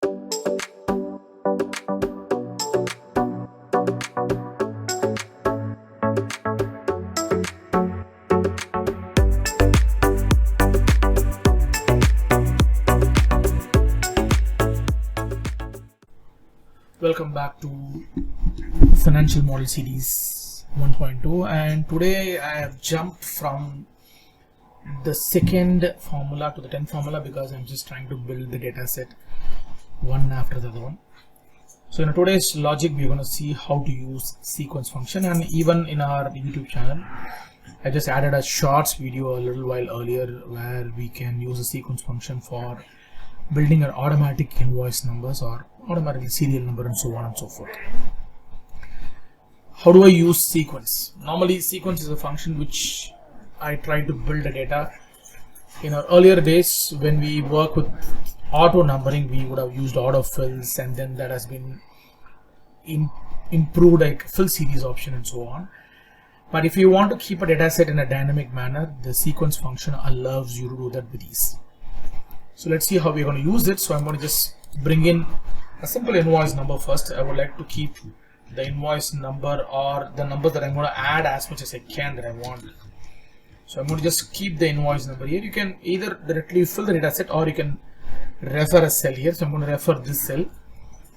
Welcome back to Financial Model Series 1.2, and today I have jumped from the second formula to the 10th formula because I'm just trying to build the data set one after the other one. So in today's logic we're going to see how to use sequence function, and even in our YouTube channel I just added a shorts video a little while earlier where we can use a sequence function for building an automatic invoice numbers or automatic serial number and so on and so forth. How do I use sequence? Normally sequence is a function which I try to build a data. In our earlier days when we work with auto numbering, we would have used autofills, and then that has been improved like fill series option and so on. But if you want to keep a data set in a dynamic manner, the sequence function allows you to do that with ease. So let's see how we're going to use it. So I'm going to just bring in a simple invoice number first. I would like to keep the invoice number or the number that I'm going to add as much as I can that I want. So I'm going to just keep the invoice number here. You can either directly fill the data set or you can refer a cell here. So I'm going to refer this cell.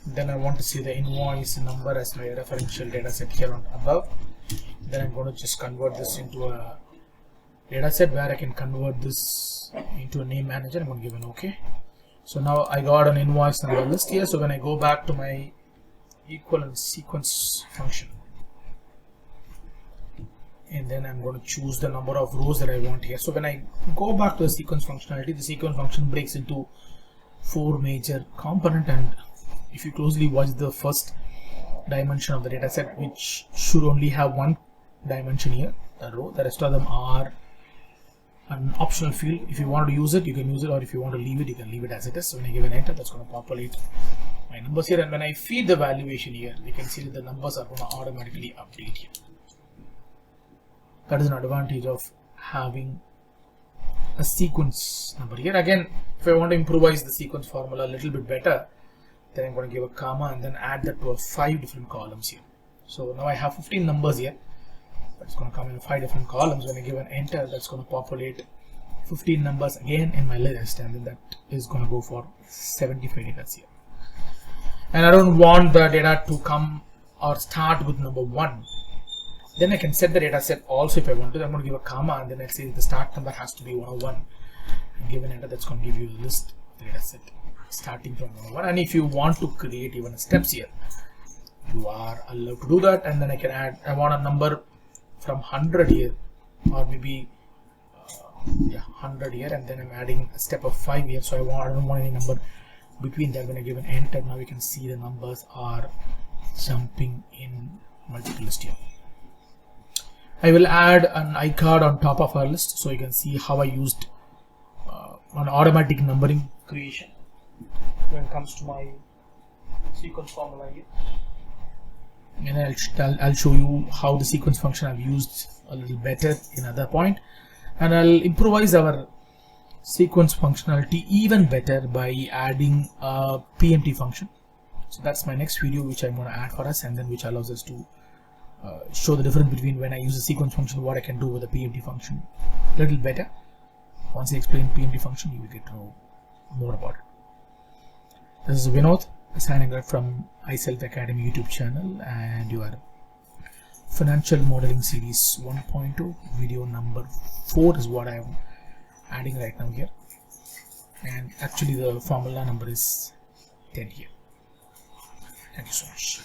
Then I want to see the invoice number as my referential data set here on above. Then I'm going to just convert this into a data set where I can convert this into a name manager. I'm going to give an OK. So now I got an invoice number list here. So when I go back to my equivalent sequence function, and then I'm going to choose the number of rows that I want here. So when I go back to the sequence functionality, the sequence function breaks into 4 major components, and if you closely watch the first dimension of the data set, which should only have one dimension here, a row, the rest of them are an optional field. If you want to use it, you can use it, or if you want to leave it, you can leave it as it is. So when I give an enter, that's going to populate my numbers here, and when I feed the valuation here, you can see that the numbers are going to automatically update here. That is an advantage of having a sequence number here. Again, if I want to improvise the sequence formula a little bit better, then I'm going to give a comma and then add that to 5 different columns here. So now I have 15 numbers here. It's going to come in 5 different columns. When I give an enter, that's going to populate 15 numbers again in my list, and then that is going to go for 75 data here. And I don't want the data to come or start with number 1. Then I can set the data set also if I want to. I'm going to give a comma and then I say the start number has to be 101. And give an enter, that's going to give you the list of the data set starting from 101. And if you want to create even steps here, you are allowed to do that. And then I can add, I want a number from 100 here, or maybe 100 here, and then I'm adding a step of 5 here. So I don't want any number between that. When I give an enter, now you can see the numbers are jumping in multiple list here. I will add an iCard on top of our list so you can see how I used an automatic numbering creation when it comes to my sequence formula here. And I'll show you how the sequence function I've used a little better in another point, and I'll improvise our sequence functionality even better by adding a PMT function. So that's my next video which I'm going to add for us, and then which allows us to show the difference between when I use a sequence function, what I can do with a PMT function a little better. Once I explain PMT function, you will get to know more about it. This is Vinod signing out from iSelf Academy YouTube channel, and your Financial Modeling Series 1.2 video number 4 is what I am adding right now here, and actually the formula number is 10 here. Thank you so much.